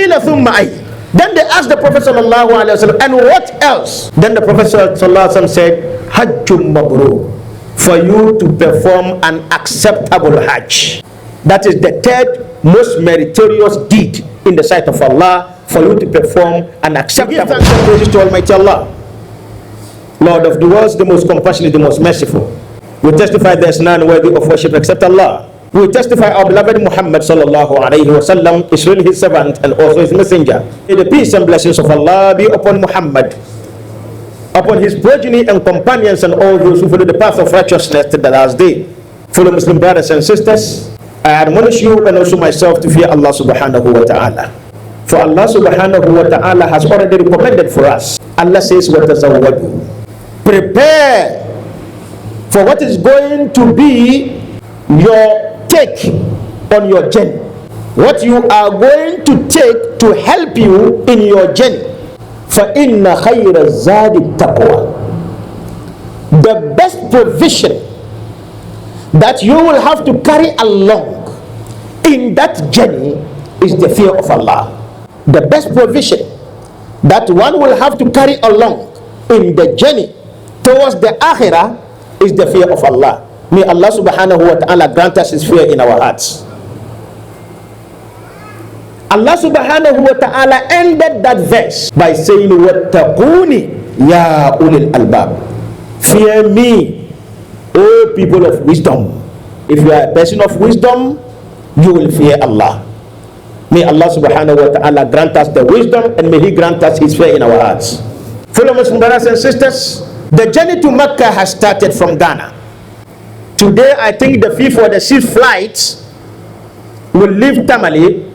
فَقِيلَ ثُمَّ أَيْ. Then they asked the Prophet sallallahu alaihi wasallam, and what else? Then the Prophet sallallahu alaihi wasallam said, Hajjum mabrur, for you to perform an acceptable Hajj. That is the third most meritorious deed in the sight of Allah, for you to perform an acceptable Hajj. Give thanks and praises to Almighty Allah, Lord of the worlds, the most compassionate, the most merciful. We testify there is none worthy of worship except Allah. We testify our beloved Muhammad sallallahu alayhi wa sallam is really his servant and also his messenger. May the peace and blessings of Allah be upon Muhammad, upon his progeny and companions, and all those who follow the path of righteousness to the last day. Fellow Muslim brothers and sisters, I admonish you and also myself to fear Allah subhanahu wa ta'ala. For Allah subhanahu wa ta'ala has already recommended for us. Allah says, وَتَزَوَّدُوا, prepare for what is going to be your take on your journey, what you are going to take to help you in your journey. فَإِنَّ خَيْرَ الزَّادِ التَّقْوَى, the best provision that you will have to carry along in that journey is the fear of Allah. The best provision that one will have to carry along in the journey towards the akhirah is the fear of Allah. May Allah subhanahu wa ta'ala grant us his fear in our hearts. Allah subhanahu wa ta'ala ended that verse by saying, وَاتَّقُونِ يَا أُولِي الْأَلْبَابِ, fear me, O people of wisdom. If you are a person of wisdom, you will fear Allah. May Allah subhanahu wa ta'ala grant us the wisdom, and may he grant us his fear in our hearts. Fellow Muslim brothers and sisters, the journey to Mecca has started from Ghana. Today, I think the 5th or the 6th flight will leave Tamale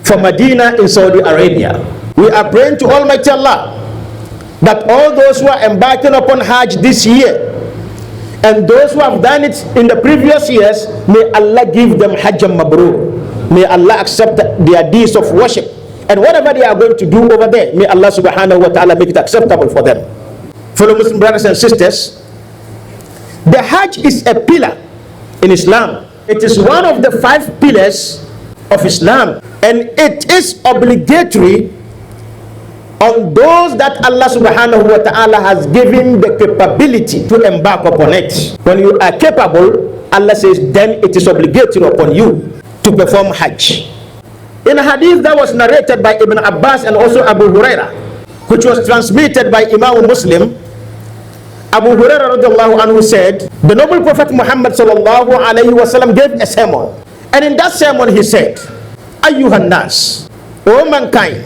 for Medina in Saudi Arabia. We are praying to Almighty Allah that all those who are embarking upon Hajj this year and those who have done it in the previous years, may Allah give them Hajj mabrur. May Allah accept their deeds of worship, and whatever they are going to do over there, may Allah subhanahu wa ta'ala make it acceptable for them. Fellow Muslim brothers and sisters, the Hajj is a pillar in Islam. It is one of the 5 pillars of Islam, and it is obligatory on those that Allah subhanahu wa ta'ala has given the capability to embark upon it. When you are capable, Allah says, then it is obligatory upon you to perform Hajj. In a hadith that was narrated by Ibn Abbas and also Abu Huraira, which was transmitted by Imam Muslim, Abu Hurairah radiallahu anhu said, the noble Prophet Muhammad sallallahu alayhi wa sallam gave a sermon, and in that sermon he said, Ayyuhan nas, O mankind,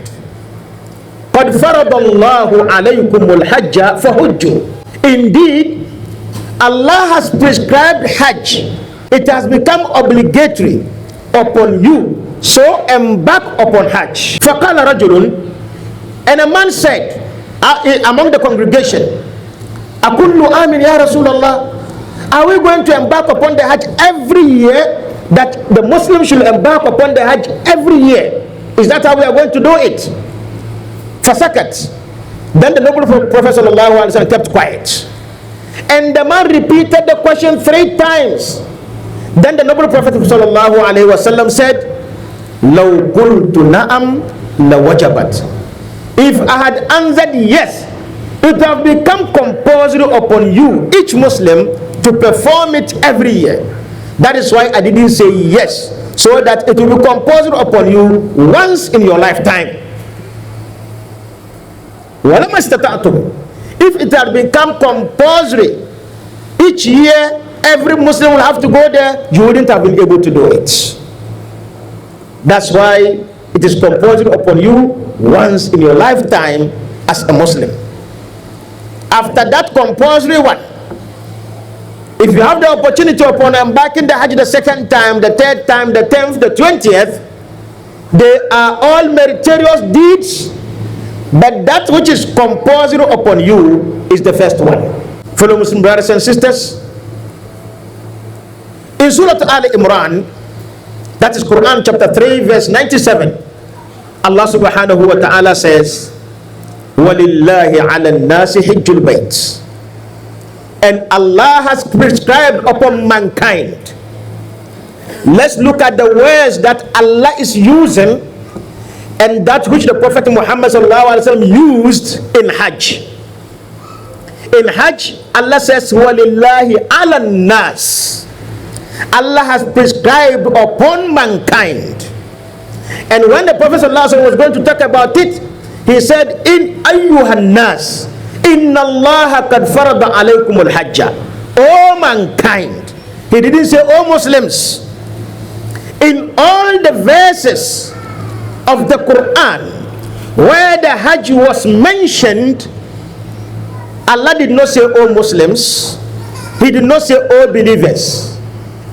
qad faradallahu alaykumul hajja fahujju. Indeed, Allah has prescribed Hajj. It has become obligatory upon you, so embark upon Hajj. Faqala rajulun, and a man said among the congregation, Akullu amin ya Rasulullah, are we going to embark upon the Hajj every year? That the Muslims should embark upon the Hajj every year? Is that how we are going to do it? Fasakat. Then the noble Prophet sallallahu alaihi wasallam kept quiet, and the man repeated the question 3 times. Then the noble Prophet sallallahu alaihi wasallam said, Law qultu na'am la wajabat. If I had answered yes, it have become compulsory upon you, each Muslim, to perform it every year. That is why I didn't say yes, so that it will be compulsory upon you once in your lifetime. If it had become compulsory each year, every Muslim will have to go there, you wouldn't have been able to do it. That's why it is compulsory upon you once in your lifetime as a Muslim. After that compulsory one, if you have the opportunity upon embarking the Hajj the 2nd time, the 3rd time, the 10th, the 20th, they are all meritorious deeds, but that which is compulsory upon you is the first one. Fellow Muslim brothers and sisters, in Surah Al-Imran, that is Quran chapter 3 verse 97, Allah subhanahu wa ta'ala says, وَلِلَّهِ عَلَى النَّاسِ حِجُّ الْبَيْتِ, and Allah has prescribed upon mankind. Let's look at the words that Allah is using and that which the Prophet Muhammad used in Hajj. In Hajj, Allah says, وَلِلَّهِ عَلَى النَّاسِ. Allah has prescribed upon mankind. And when the Prophet ﷺ was going to talk about it, he said, in ayyuhan nas, inna Allah qad farada alaykum al-hajja. O mankind. He didn't say, O Muslims. In all the verses of the Quran where the Hajj was mentioned, Allah did not say, O Muslims. He did not say, O believers.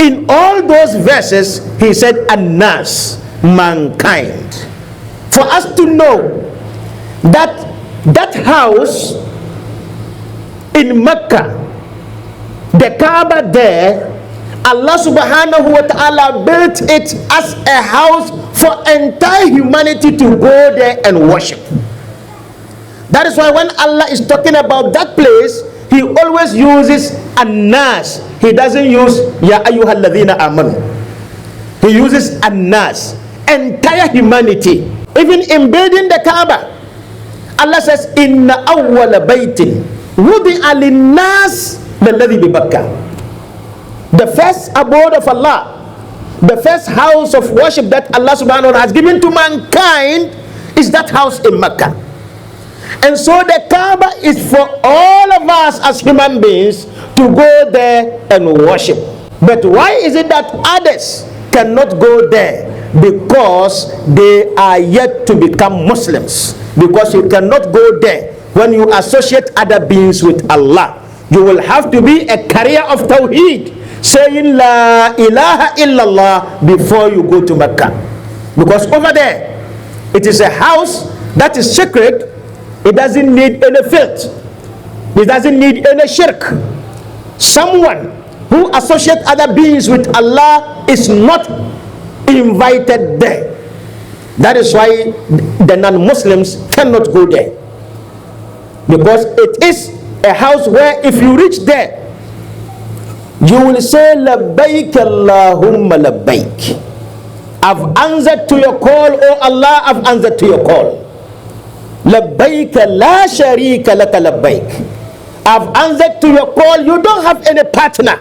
In all those verses, he said, An-nas, mankind. For us to know that that house in Mecca, the Kaaba there, Allah subhanahu wa ta'ala built it as a house for entire humanity to go there and worship. That is why when Allah is talking about that place, he always uses An-nas. He doesn't use Ya ayyuhalladhina amanu. He uses An-nas, entire humanity. Even in building the Kaaba, Allah says, Inna awwala baytin wudi'a lin-nas lalladhi bi Makkah. The first abode of Allah, the first house of worship that Allah subhanahu wa ta'ala has given to mankind is that house in Mecca. And so the Kaaba is for all of us as human beings to go there and worship. But why is it that others cannot go there? Because they are yet to become Muslims. Because you cannot go there when you associate other beings with Allah. You will have to be a carrier of Tawheed, saying La ilaha illallah before you go to Mecca. Because over there, it is a house that is sacred. It doesn't need any filth. It doesn't need any shirk. Someone who associates other beings with Allah is not invited there. That is why the non-Muslims cannot go there. Because it is a house where if you reach there, you will say, Labbaik Allahumma Labbaik. I've answered to your call, oh Allah, I've answered to your call. Labbaik la sharika laka labbaik. I've answered to your call. You don't have any partner.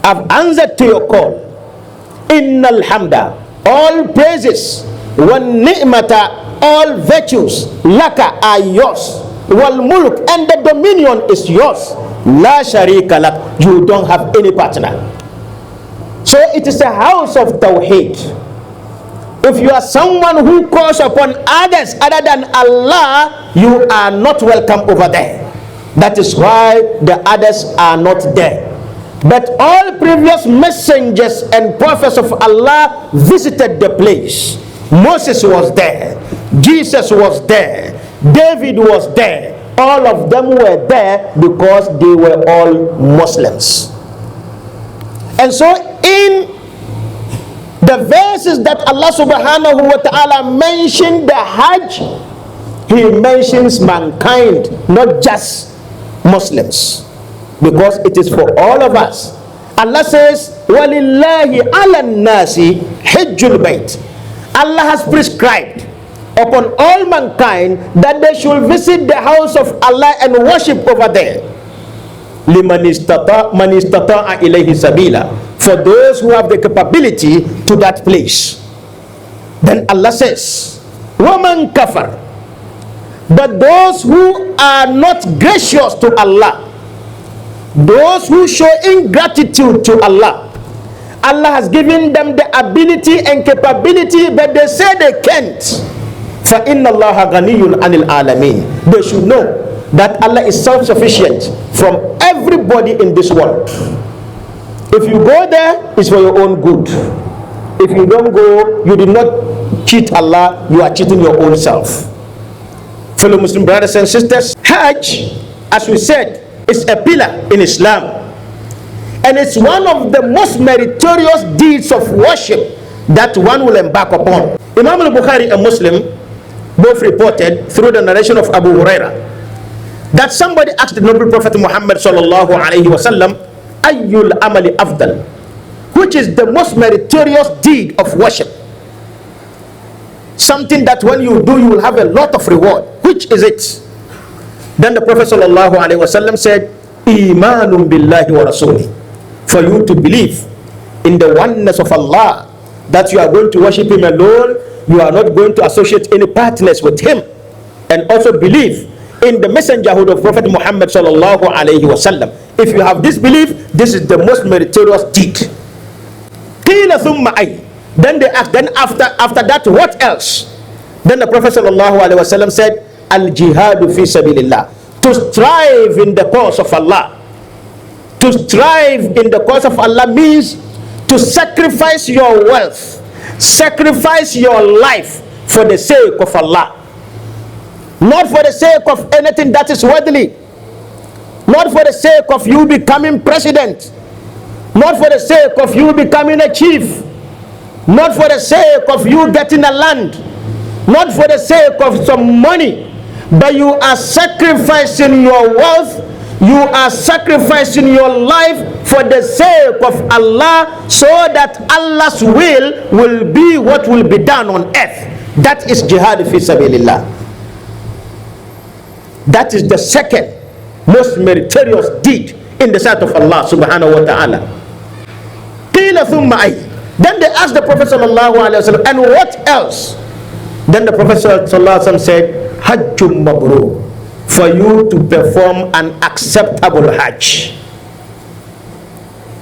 I've answered to your call. Innal hamda, all praises, wan ni'mata, all virtues, laka are yours. Wal mulk, and the dominion is yours. La sharika lak, you don't have any partner. So it is a house of Tawheed. If you are someone who calls upon others other than Allah, you are not welcome over there. That is why the others are not there. But all previous messengers and prophets of Allah visited the place. Moses was there, Jesus was there, David was there. All of them were there because they were all Muslims. And so in the verses that Allah subhanahu wa ta'ala mentioned the Hajj, he mentions mankind, not just Muslims, because it is for all of us. Allah says, وَلِلَّهِ عَلَى النَّاسِ حِجُّ الْبَيْتِ. Allah has prescribed upon all mankind that they should visit the house of Allah and worship over there. لِمَنِ اسْتَطَاعَ إِلَيْهِ سَبِيلًا. For those who have the capability to that place. Then Allah says, وَمَنْ كَفَرْ. But those who are not gracious to Allah, those who show ingratitude to Allah, Allah has given them the ability and capability, but they say they can't. فَإِنَّ اللَّهَ غَنِيٌّ عَنِ الْعَالَمِينَ. They should know that Allah is self-sufficient from everybody in this world. If you go there, it's for your own good. If you don't go, you did not cheat Allah, you are cheating your own self. Fellow Muslim brothers and sisters, Hajj, as we said, is a pillar in Islam. And it's one of the most meritorious deeds of worship that one will embark upon. Imam al-Bukhari and Muslim both reported through the narration of Abu Huraira that somebody asked the noble Prophet Muhammad sallallahu alayhi wa sallam, Ayyul amali afdal, which is the most meritorious deed of worship. something that when you do, you will have a lot of reward. Which is it? Then the Prophet sallallahu alaihi wasallam said, Imanun billahi wa rasuli. For you to believe in the oneness of Allah, that you are going to worship Him alone, you are not going to associate any partners with Him, and also believe in the messengerhood of Prophet Muhammad sallallahu alaihi wasallam. If you have this belief, this is the most meritorious deed. Qila thumma ay. Then they asked, then after that, what else? Then the Prophet sallallahu alaihi wasallam said, al jihadu fi sabilillah. To strive in the cause of Allah. To strive in the cause of Allah means to sacrifice your wealth, sacrifice your life for the sake of Allah. Not for the sake of anything that is worldly. Not for the sake of you becoming president. Not for the sake of you becoming a chief. Not for the sake of you getting a land. Not for the sake of some money. But you are sacrificing your wealth. You are sacrificing your life for the sake of Allah, so that Allah's will be what will be done on earth. That is jihad fi sabilillah. That is the second most meritorious deed in the sight of Allah subhanahu wa ta'ala. Qila thumma ay. Then they asked the Prophet sallallahu alaihi wasallam, and what else? Then the Prophet sallallahu alaihi wasallam said, Hajjum mabrur. For you to perform an acceptable Hajj.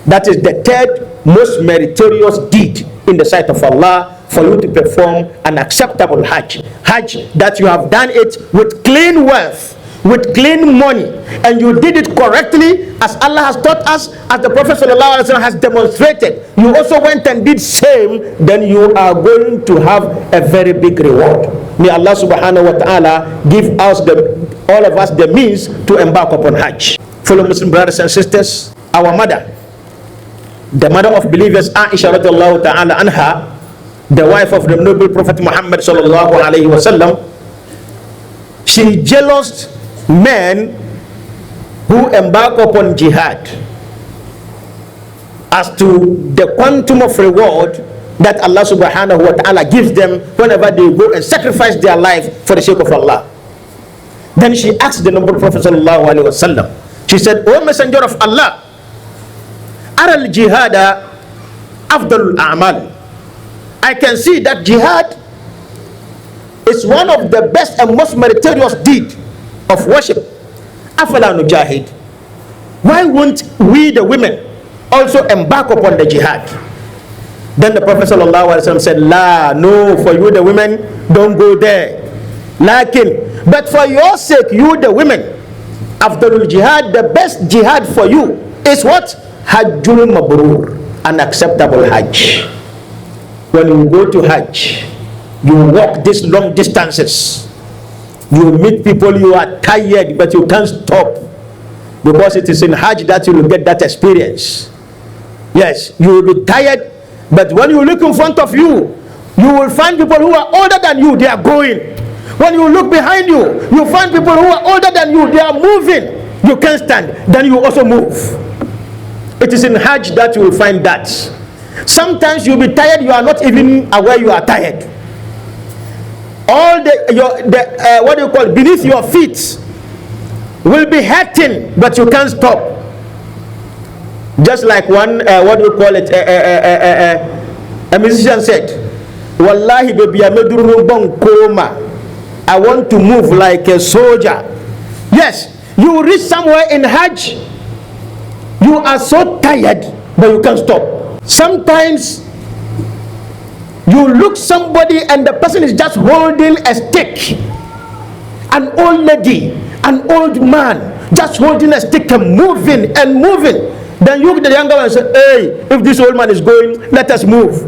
That is the third most meritorious deed in the sight of Allah, for you to perform an acceptable Hajj. Hajj that you have done it with clean wealth, with clean money, and you did it correctly as Allah has taught us, as the Prophet ﷺ has demonstrated. You also went and did same, then you are going to have a very big reward. May Allah subhanahu wa ta'ala give us all of us the means to embark upon Hajj. Fellow Muslim brothers and sisters, our mother, the mother of believers, Aisha radiallahu ta'ala anha, the wife of the noble Prophet Muhammad sallallahu alayhi wa sallam, she jealoused men who embark upon jihad as to the quantum of reward that Allah subhanahu wa ta'ala gives them whenever they go and sacrifice their life for the sake of Allah. Then she asked the noble Prophet sallallahu alayhi wa sallam, she said, O Messenger of Allah, Aral jihada afdalul a'mal. I can see that jihad is one of the best and most meritorious deed of worship. Afala nujahid. Why won't we the women also embark upon the jihad? Then the Prophet ﷺ said, La, no, for you the women, don't go there. Lakin, but for your sake, you the women, after jihad, the best jihad for you is what? Hajjul mabrur, an acceptable Hajj. When you go to Hajj, you walk these long distances. You meet people, you are tired, but you can't stop, because it is in Hajj that you will get that experience. Yes, you will be tired, but when you look in front of you, you will find people who are older than you, they are going. When you look behind you, you find people who are older than you, they are moving. You can't stand, then you also move. It is in Hajj that you will find that. Sometimes you'll be tired, you are not even aware you are tired. All what do you call, beneath your feet will be hurting, but you can't stop. Just like one, what do you call it, a musician said, Wallahi baby, I want to move like a soldier. Yes, you reach somewhere in Hajj, you are so tired, but you can't stop. Sometimes you look somebody and the person is just holding a stick. An old lady, an old man, just holding a stick and moving and moving. Then you, the younger one, say, hey, if this old man is going, let us move.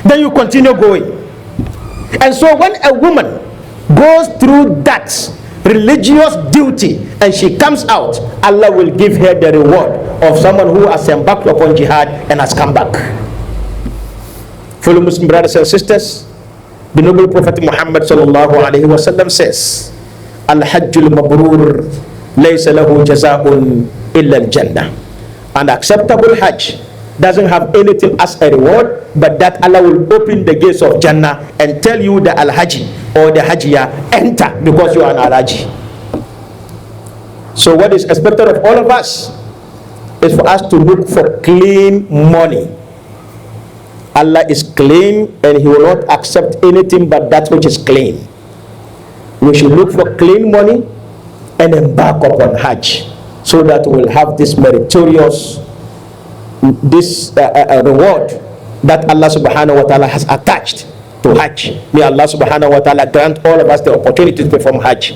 Then you continue going. And so when a woman goes through that religious duty and she comes out, Allah will give her the reward of someone who has embarked upon jihad and has come back. Fellow Muslim brothers and sisters, the noble Prophet Muhammad sallallahu alaihi wasallam says, Al-Hajjul Mabrur laysa lahu jazaa'un illa al-Jannah. An acceptable Hajj doesn't have anything as a reward, but that Allah will open the gates of Jannah and tell you the Al-Haji or the Hajjiyah, enter because you are an Al-Haji. So what is expected of all of us is for us to look for clean money. Allah is clean and He will not accept anything but that which is clean. We should look for clean money and embark upon Hajj, so that we'll have this meritorious reward that Allah subhanahu wa ta'ala has attached to Hajj. May Allah subhanahu wa ta'ala grant all of us the opportunity to perform Hajj.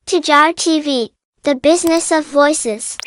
Tijar TV, the business of voices.